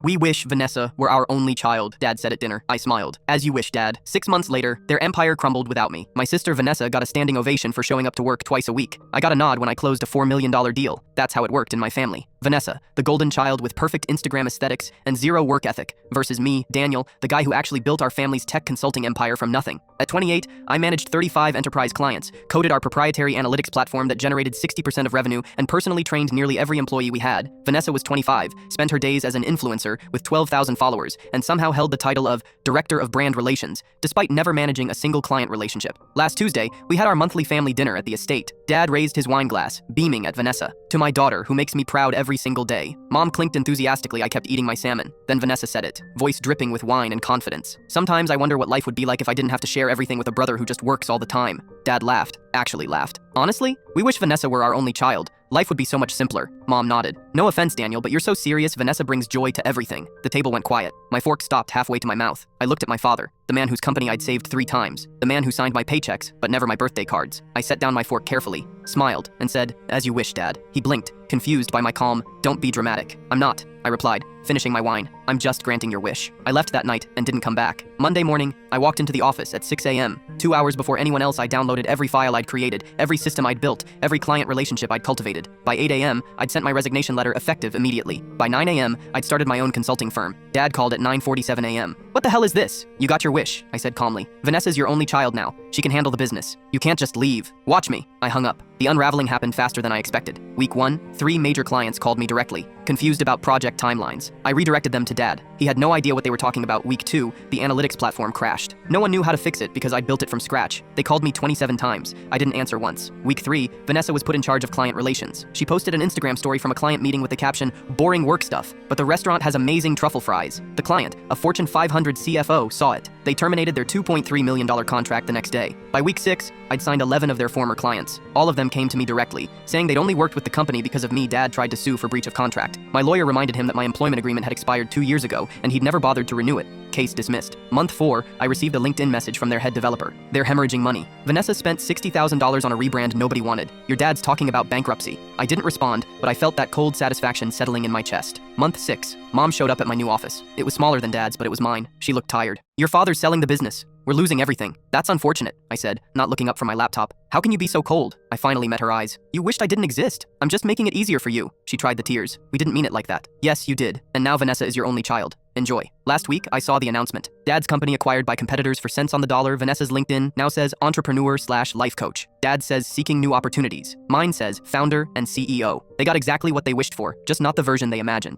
"We wish Vanessa were our only child," Dad said at dinner. I smiled. "As you wish, Dad." 6 months later, their empire crumbled without me. My sister Vanessa got a standing ovation for showing up to work twice a week. I got a nod when I closed a $4 million deal. That's how it worked in my family. Vanessa, the golden child with perfect Instagram aesthetics and zero work ethic, versus me, Daniel, the guy who actually built our family's tech consulting empire from nothing. At 28, I managed 35 enterprise clients, coded our proprietary analytics platform that generated 60% of revenue, and personally trained nearly every employee we had. Vanessa was 25, spent her days as an influencer with 12,000 followers, and somehow held the title of Director of Brand Relations, despite never managing a single client relationship. Last Tuesday, we had our monthly family dinner at the estate. Dad raised his wine glass, beaming at Vanessa. "To my daughter, who makes me proud every single day." Mom clinked enthusiastically. I kept eating my salmon. Then Vanessa said it, voice dripping with wine and confidence. "Sometimes I wonder what life would be like if I didn't have to share everything with a brother who just works all the time." Dad laughed, actually laughed. "Honestly, we wish Vanessa were our only child. Life would be so much simpler." Mom nodded. "No offense, Daniel, but you're so serious. Vanessa brings joy to everything." The table went quiet. My fork stopped halfway to my mouth. I looked at my father, the man whose company I'd saved 3 times, the man who signed my paychecks, but never my birthday cards. I set down my fork carefully, smiled, and said, "As you wish, Dad." He blinked, confused by my calm, "Don't be dramatic." "I'm not," I replied, finishing my wine. "I'm just granting your wish." I left that night and didn't come back. Monday morning, I walked into the office at 6 a.m. 2 hours before anyone else. I downloaded every file I'd created, every system I'd built, every client relationship I'd cultivated. By 8 a.m., I'd sent my resignation letter effective immediately. By 9 a.m., I'd started my own consulting firm. Dad called at 9:47 a.m. "What the hell is this?" "You got your wish," I said calmly. "Vanessa's your only child now. She can handle the business. You can't just leave. Watch me." I hung up. The unraveling happened faster than I expected. Week 1, 3 major clients called me directly, confused about project timelines. I redirected them to Dad. He had no idea what they were talking about. Week 2, the analytics platform crashed. No one knew how to fix it because I'd built it from scratch. They called me 27 times. I didn't answer once. Week 3, Vanessa was put in charge of client relations. She posted an Instagram story from a client meeting with the caption, "Boring work stuff, but the restaurant has amazing truffle fries." The client, a Fortune 500 CFO, saw it. They terminated their $2.3 million contract the next day. By week 6, I'd signed 11 of their former clients. All of them came to me directly, saying they'd only worked with the company because of me. Dad tried to sue for breach of contract. My lawyer reminded him that my employment agreement had expired 2 years ago, and he'd never bothered to renew it. Case dismissed. Month 4, I received a LinkedIn message from their head developer. "They're hemorrhaging money. Vanessa spent $60,000 on a rebrand nobody wanted. Your dad's talking about bankruptcy." I didn't respond, but I felt that cold satisfaction settling in my chest. Month 6, Mom showed up at my new office. It was smaller than Dad's, but it was mine. She looked tired. "Your father's selling the business. We're losing everything." "That's unfortunate," I said, not looking up from my laptop. "How can you be so cold?" I finally met her eyes. "You wished I didn't exist. I'm just making it easier for you." She tried the tears. "We didn't mean it like that." "Yes, you did. And now Vanessa is your only child. Enjoy." Last week, I saw the announcement. Dad's company acquired by competitors for cents on the dollar. Vanessa's LinkedIn now says entrepreneur/life coach. Dad says seeking new opportunities. Mine says founder and CEO. They got exactly what they wished for, just not the version they imagined.